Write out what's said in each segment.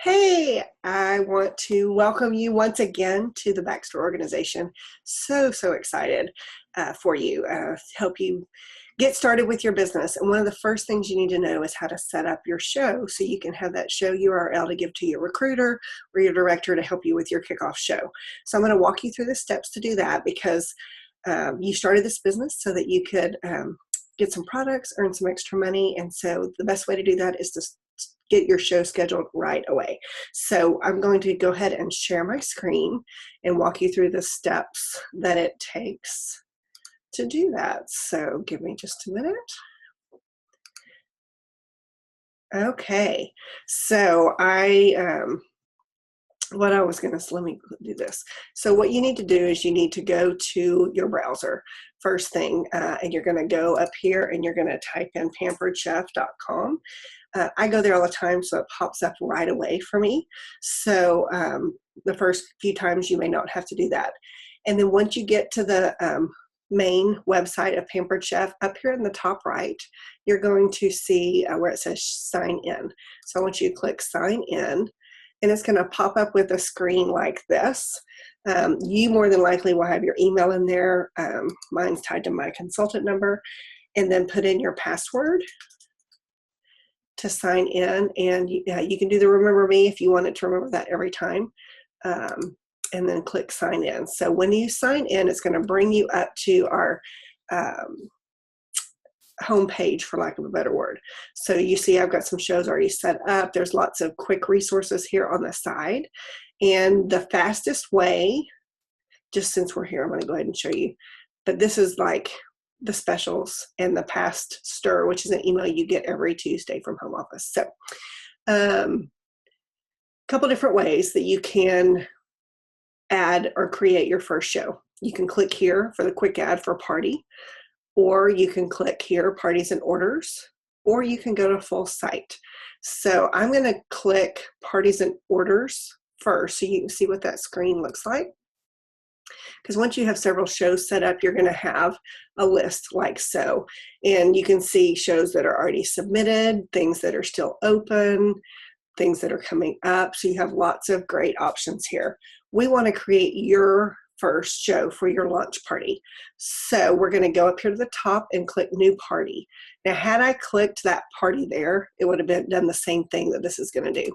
Hey, I want to welcome you once again to the Baxter organization. So excited for you to help you get started with your business. And one of the first things you need to know is how to set up your show so you can have that show URL to give to your recruiter or your director to help you with your kickoff show. So I'm going to walk you through the steps to do that because you started this business so that you could get some products, earn some extra money. And so the best way to do that is to get your show scheduled right away. So I'm going to go ahead and share my screen and walk you through the steps that it takes to do that. So give me just a minute. Okay, so let me do this. So what you need to do is you need to go to your browser first thing, and you're going to go up here and you're going to type in pamperedchef.com. I go there all the time, so it pops up right away for me. So the first few times you may not have to do that. And then once you get to the main website of Pampered Chef, up here in the top right, you're going to see where it says sign in. So I want you to click sign in, and it's going to pop up with a screen like this. You more than likely will have your email in there. Mine's tied to my consultant number, and then put in your password to sign in, and you can do the remember me if you wanted to remember that every time, and then click sign in. So when you sign in, it's going to bring you up to our home page, for lack of a better word. So you see I've got some shows already set up. There's lots of quick resources here on the side, and the fastest way, just since we're here, I'm going to go ahead and show you, but this is like the specials and the past stir, which is an email you get every Tuesday from home office. So a couple different ways that you can add or create your first show. You can click here for the quick ad for party, or you can click here, parties and orders, or you can go to full site. So I'm going to click parties and orders first so you can see what that screen looks like. Because once you have several shows set up, you're going to have a list like so. And you can see shows that are already submitted, things that are still open, things that are coming up. So you have lots of great options here. We want to create your first show for your launch party. So we're going to go up here to the top and click new party. Now, had I clicked that party there, it would have done the same thing that this is going to do.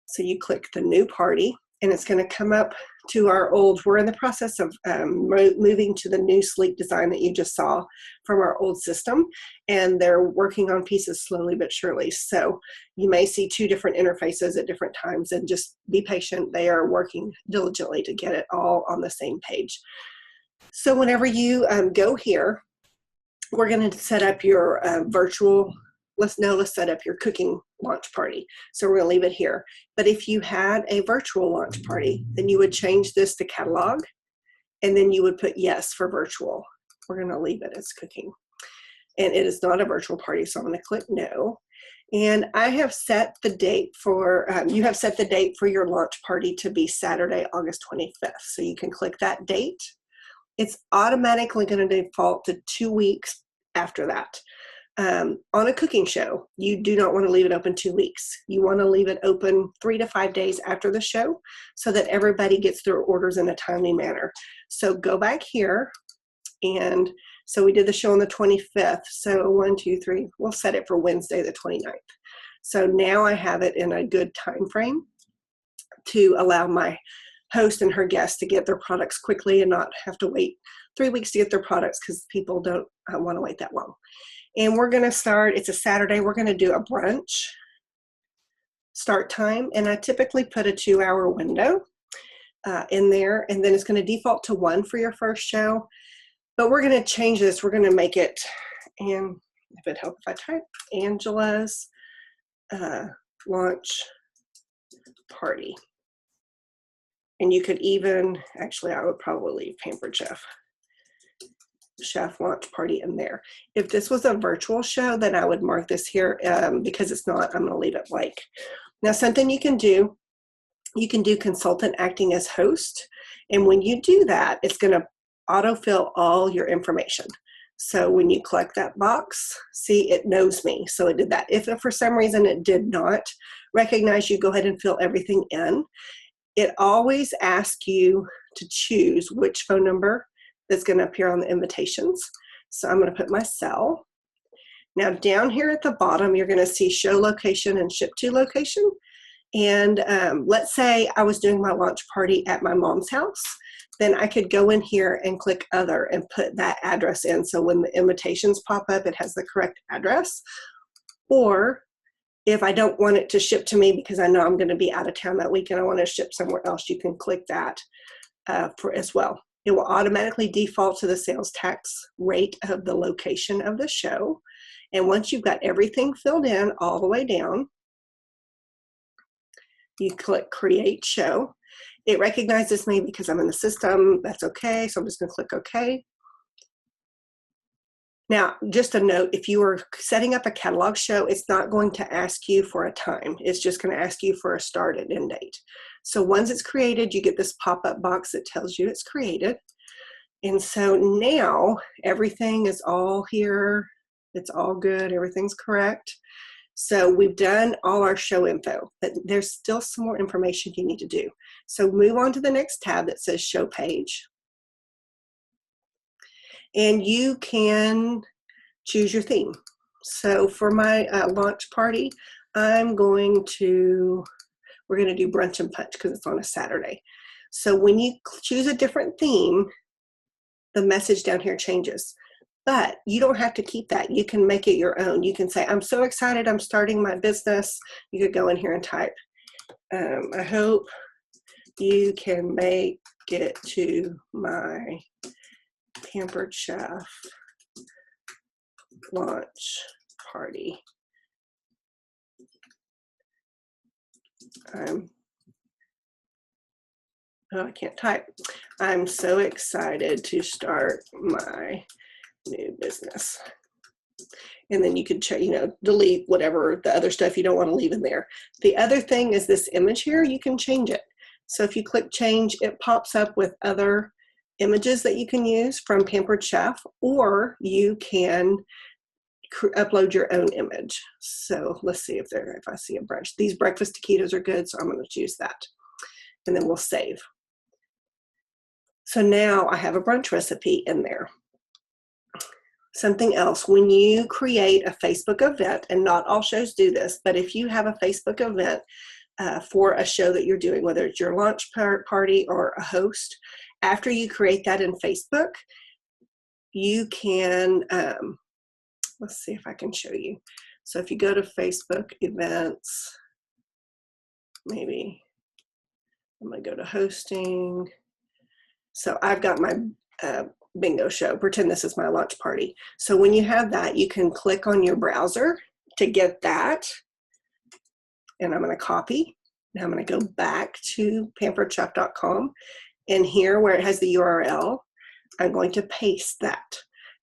So you click the new party, and it's going to come up to our old, we're in the process of moving to the new sleek design that you just saw from our old system, and they're working on pieces slowly but surely. So you may see two different interfaces at different times, and just be patient. They are working diligently to get it all on the same page. So whenever you go here, we're going to set up your virtual, let's set up your cooking launch party. So we're going to leave it here. But if you had a virtual launch party, then you would change this to catalog, and then you would put yes for virtual. We're going to leave it as cooking. And it is not a virtual party, so I'm going to click no. And I have set the date for, you have set the date for your launch party to be Saturday, August 25th. So you can click that date. It's automatically going to default to 2 weeks after that. On a cooking show, you do not want to leave it open 2 weeks. You want to leave it open 3 to 5 days after the show so that everybody gets their orders in a timely manner. So go back here, and so we did the show on the 25th. So 1, 2, 3, we'll set it for Wednesday the 29th. So now I have it in a good time frame to allow my host and her guests to get their products quickly and not have to wait 3 weeks to get their products, because people don't want to wait that long. And we're going to start, it's a Saturday, we're going to do a brunch start time. And I typically put a 2-hour window in there. And then it's going to default to 1 for your first show. But we're going to change this. We're going to make it, and if it helps if I type, Angela's launch party. And you could even, actually, I would probably leave Pampered Chef launch party in there. If this was a virtual show, then I would mark this here. Because it's not, I'm going to leave it blank. Now, something you can do consultant acting as host. And when you do that, it's going to autofill all your information. So when you click that box, see, it knows me. So it did that. If for some reason it did not recognize you, go ahead and fill everything in. It always asks you to choose which phone number that's going to appear on the invitations. So I'm going to put my cell. Now down here at the bottom, you're going to see show location and ship to location. And let's say I was doing my launch party at my mom's house. Then I could go in here and click other and put that address in. So when the invitations pop up, it has the correct address. Or if I don't want it to ship to me because I know I'm going to be out of town that week and I want to ship somewhere else, you can click that for as well. It will automatically default to the sales tax rate of the location of the show. And once you've got everything filled in all the way down, you click create show. It recognizes me because I'm in the system. That's okay. So I'm just going to click OK. Now, just a note, if you are setting up a catalog show, it's not going to ask you for a time. It's just going to ask you for a start and end date. So once it's created, you get this pop-up box that tells you it's created. And so now everything is all here. It's all good. Everything's correct. So we've done all our show info, but there's still some more information you need to do. So move on to the next tab that says show page. And you can choose your theme. So for my launch party, we're going to do brunch and punch because it's on a Saturday. So when you choose a different theme, the message down here changes. But you don't have to keep that. You can make it your own. You can say, I'm so excited, I'm starting my business. You could go in here and type, I hope you can make it to my Pampered Chef launch party. I can't type. I'm so excited to start my new business. And then you could, delete whatever the other stuff you don't want to leave in there. The other thing is this image here, you can change it. So if you click change, it pops up with other images that you can use from Pampered Chef, or you can upload your own image. So let's see if I see a brunch. These breakfast taquitos are good, so I'm going to choose that. And then we'll save. So now I have a brunch recipe in there. Something else, when you create a Facebook event, and not all shows do this, but if you have a Facebook event for a show that you're doing, whether it's your launch party or a host, after you create that in Facebook, you can, let's see if I can show you. So if you go to Facebook events, maybe I'm going to go to hosting. So I've got my bingo show. Pretend this is my launch party. So when you have that, you can click on your browser to get that. And I'm going to copy. Now I'm going to go back to pamperedchef.com. And here where it has the URL, I'm going to paste that.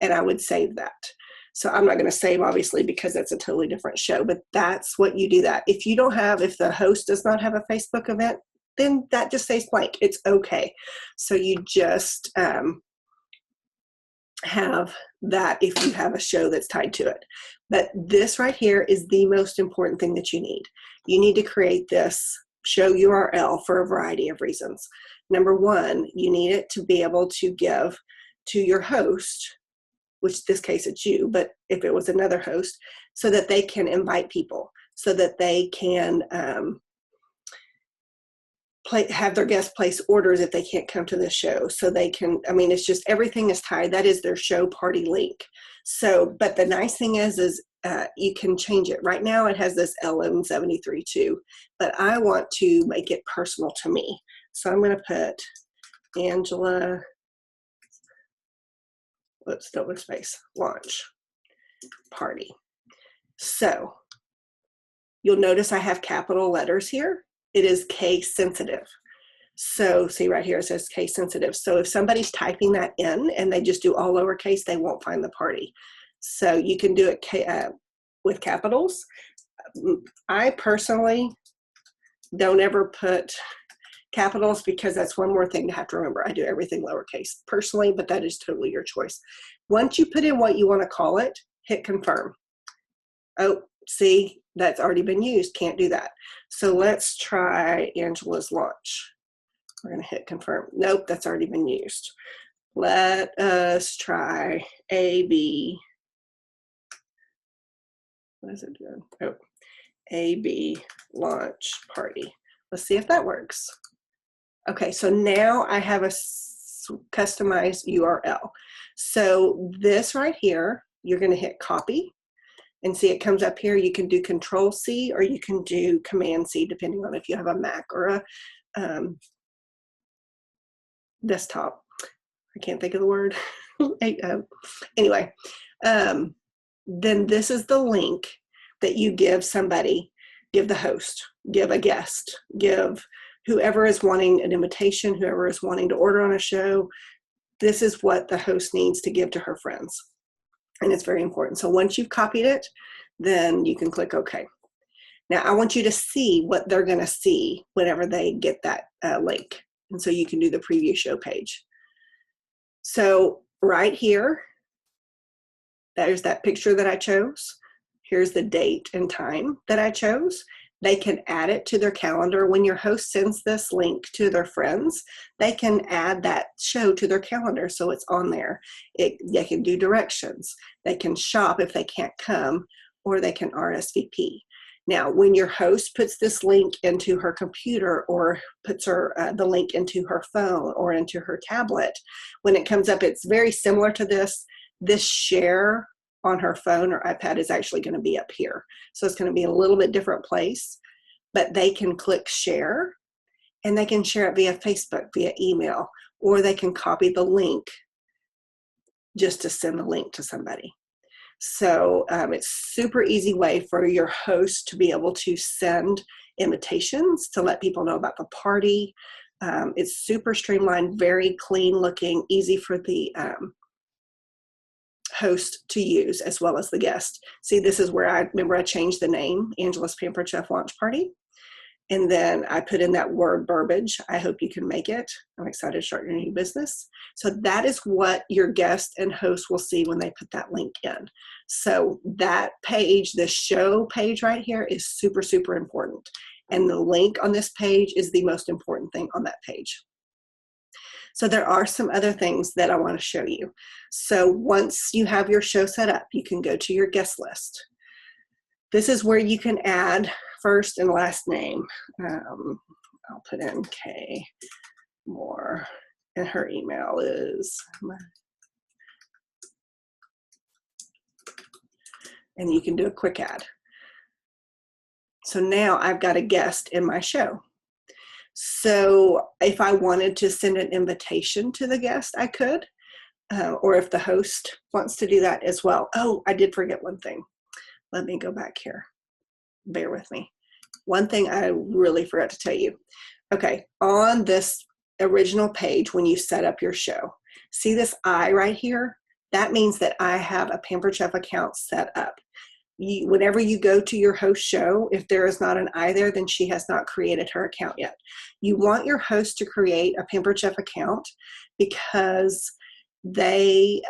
And I would save that. So I'm not going to save, obviously, because that's a totally different show. But that's what you do that. If the host does not have a Facebook event, then that just stays blank. It's okay. So you just have that if you have a show that's tied to it. But this right here is the most important thing that you need. You need to create this show URL for a variety of reasons. Number one, you need it to be able to give to your host, which this case it's you, but if it was another host, so that they can invite people, so that they can have their guests place orders if they can't come to the show. So they can, it's just everything is tied. That is their show party link. So, but the nice thing is you can change it. Right now it has this LM732, but I want to make it personal to me. So I'm going to put Angela, double space, launch party. So you'll notice I have capital letters here. It is case sensitive. So see right here, it says case sensitive. So if somebody's typing that in and they just do all lowercase, they won't find the party. So you can do it with capitals. I personally don't ever put capitals because that's one more thing to have to remember. I do everything lowercase personally, but that is totally your choice. Once you put in what you want to call it, hit confirm. Oh, see, that's already been used. Can't do that. So let's try Angela's launch. We're going to hit confirm. Nope, that's already been used. Let us try AB. What is it doing? Oh, AB launch party. Let's see if that works. Okay, so now I have a customized URL. So this right here, you're going to hit copy and see it comes up here. You can do Control C or you can do Command C depending on if you have a Mac or a desktop. I can't think of the word. Anyway, then this is the link that you give somebody, give the host, give a guest, give whoever is wanting an invitation, whoever is wanting to order on a show. This is what the host needs to give to her friends. And it's very important. So once you've copied it, then you can click OK. Now I want you to see what they're going to see whenever they get that link. And so you can do the preview show page. So right here, there's that picture that I chose. Here's the date and time that I chose. They can add it to their calendar. When your host sends this link to their friends, they can add that show to their calendar so it's on there. They can do directions. They can shop if they can't come, or they can RSVP. Now, when your host puts this link into her computer or puts the link into her phone or into her tablet, when it comes up, it's very similar to this. This share on her phone or iPad is actually going to be up here. So it's going to be a little bit different place, but they can click share and they can share it via Facebook, via email, or they can copy the link just to send the link to somebody. So it's super easy way for your host to be able to send invitations to let people know about the party. It's super streamlined, very clean looking, easy for the host to use as well as the guest. See, this is where I changed the name, Angela's Pampered Chef Launch Party. And then I put in that word Burbage. I hope you can make it. I'm excited to start your new business. So that is what your guest and host will see when they put that link in. So that page, the show page right here is super, super important. And the link on this page is the most important thing on that page. So there are some other things that I want to show you. So once you have your show set up, you can go to your guest list. This is where you can add first and last name. I'll put in K Moore, and her email is, and you can do a quick add. So now I've got a guest in my show. So if I wanted to send an invitation to the guest, I could, or if the host wants to do that as well. Oh, I did forget one thing. Let me go back here. Bear with me. One thing I really forgot to tell you. Okay, on this original page, when you set up your show, see this I right here? That means that I have a Pampered Chef account set up. Whenever you go to your host show, if there is not an I there, then she has not created her account yet. You want your host to create a Pampered Chef account because they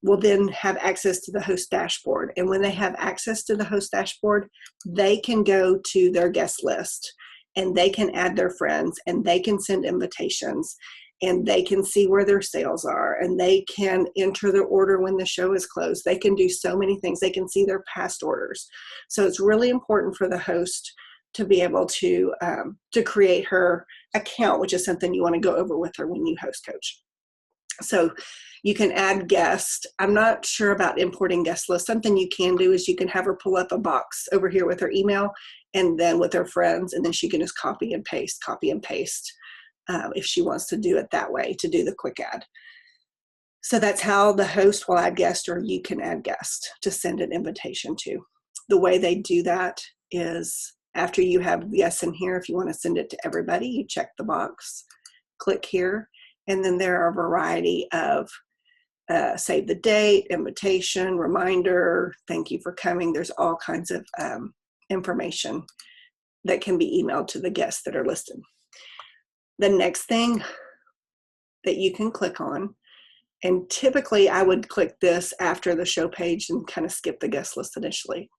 will then have access to the host dashboard. And when they have access to the host dashboard, they can go to their guest list and they can add their friends and they can send invitations and they can see where their sales are and they can enter their order when the show is closed. They can do so many things. They can see their past orders. So it's really important for the host to be able to create her account, which is something you want to go over with her when you host coach. So you can add guests. I'm not sure about importing guest lists. Something you can do is you can have her pull up a box over here with her email and then with her friends, and then she can just copy and paste if she wants to do it that way, to do the quick add. So that's how the host will add guests, or you can add guests to send an invitation to. The way they do that is after you have yes in here, if you want to send it to everybody, you check the box, click here, and then there are a variety of save the date, invitation, reminder, thank you for coming. There's all kinds of information that can be emailed to the guests that are listed. The next thing that you can click on And typically I would click this after the show page and kind of skip the guest list initially.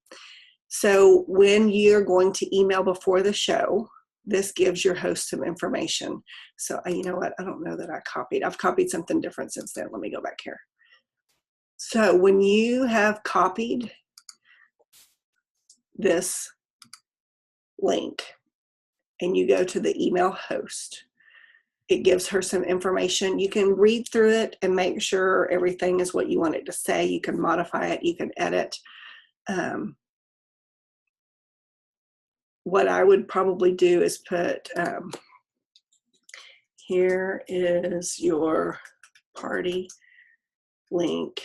So when you're going to email before the show, this gives your host some information. So you know what? I don't know that I've copied something different since then. Let me go back here. So when you have copied this link and you go to the email host, it gives her some information. You can read through it and make sure everything is what you want it to say. You can modify it, you can edit. What I would probably do is put, here is your party link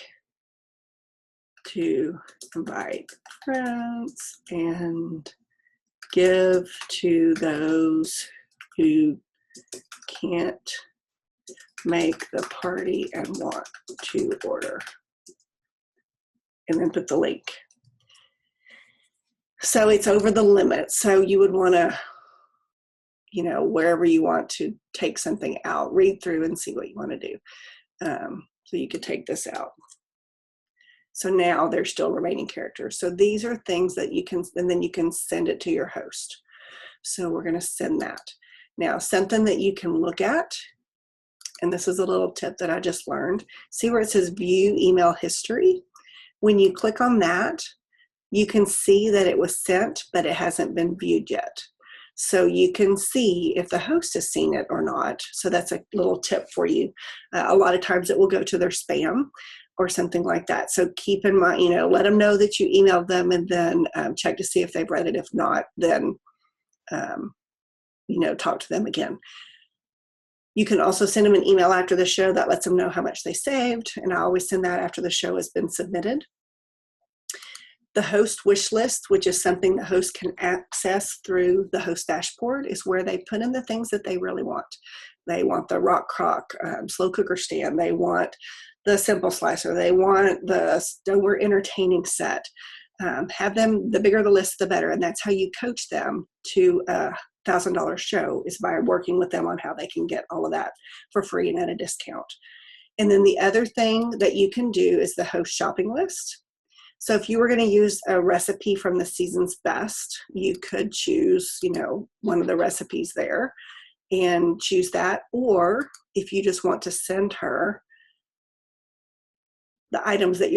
to invite friends and give to those who can't make the party and want to order. And then put the link. So it's over the limit. So you would want to, you know, wherever you want to take something out, read through and see what you want to do. So you could take this out. So now there's still remaining characters. So these are things that you can, and then you can send it to your host. So we're going to send that. Now, something that you can look at, and this is a little tip that I just learned. See where it says view email history? When you click on that, you can see that it was sent, but it hasn't been viewed yet. So you can see if the host has seen it or not. So that's a little tip for you. A lot of times it will go to their spam or something like that. So keep in mind, you know, let them know that you emailed them and then check to see if they've read it. If not, then, you know, talk to them again. You can also send them an email after the show that lets them know how much they saved. And I always send that after the show has been submitted. The host wish list, which is something the host can access through the host dashboard, is where they put in the things that they really want. They want the Rock Crock slow cooker stand. They want the Simple Slicer. They want the Stoneware entertaining set. Have them, the bigger the list, the better. And that's how you coach them to a $1,000 show, is by working with them on how they can get all of that for free and at a discount. And then the other thing that you can do is the host shopping list. So if you were going to use a recipe from the season's best, you could choose, you know, one of the recipes there and choose that. Or if you just want to send her the items that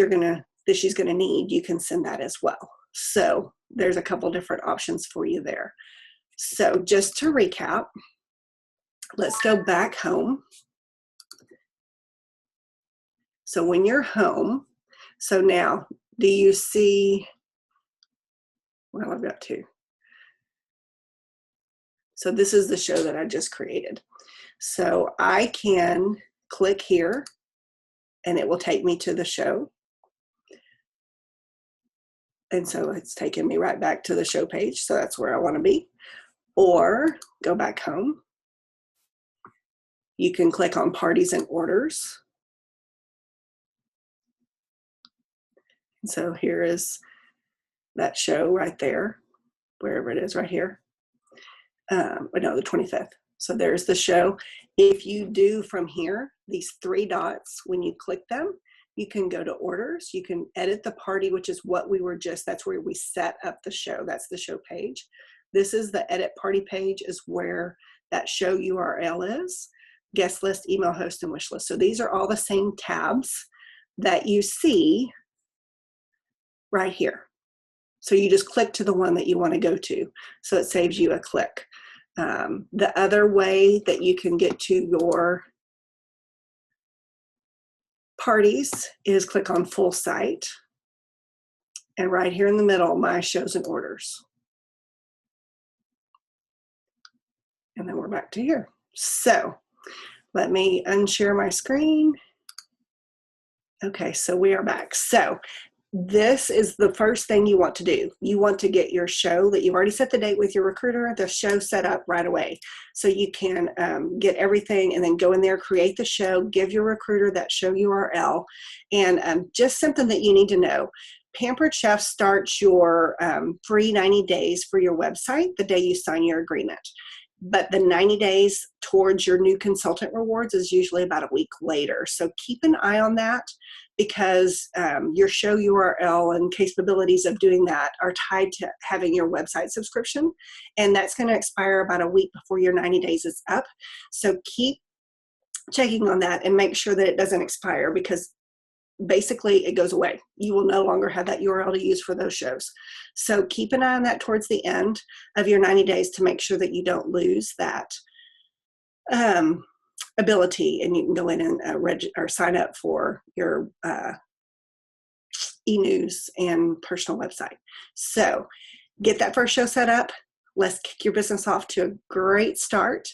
she's going to need, you can send that as well. So there's a couple different options for you there. So just to recap, let's go back home. So when you're home, so now, do you see, well, I've got two. So this is the show that I just created. So I can click here and it will take me to the show. And so it's taking me right back to the show page. So that's where I want to be. Or go back home. You can click on parties and orders. So here is that show right there, wherever it is right here. But no, the 25th. So there's the show. If you do from here, these three dots, when you click them, you can go to orders. You can edit the party, which is what we were just, that's where we set up the show. That's the show page. This is the edit party page, is where that show URL is. Guest list, email host, and wish list. So these are all the same tabs that you see right here. So you just click to the one that you want to go to. So it saves you a click. The other way that you can get to your parties is click on full site. And right here in the middle, my shows and orders. And then we're back to here. So let me unshare my screen. Okay, so we are back. So this is the first thing you want to do. You want to get your show that you've already set the date with your recruiter, the show set up right away. So you can get everything and then go in there, create the show, give your recruiter that show URL. And just something that you need to know. Pampered Chef starts your free 90 days for your website the day you sign your agreement. but the 90 days towards your new consultant rewards is usually about a week later. So keep an eye on that, because your show URL and capabilities of doing that are tied to having your website subscription, and that's going to expire about a week before your 90 days is up. So keep checking on that and make sure that it doesn't expire, because basically it goes away. You will no longer have that URL to use for those shows. So keep an eye on that towards the end of your 90 days to make sure that you don't lose that ability, and you can go in and or sign up for your e-news and personal website. So get that first show set up. Let's kick your business off to a great start.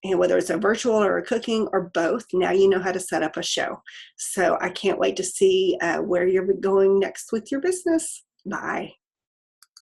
And whether it's a virtual or a cooking or both, now you know how to set up a show. So I can't wait to see where you're going next with your business. Bye.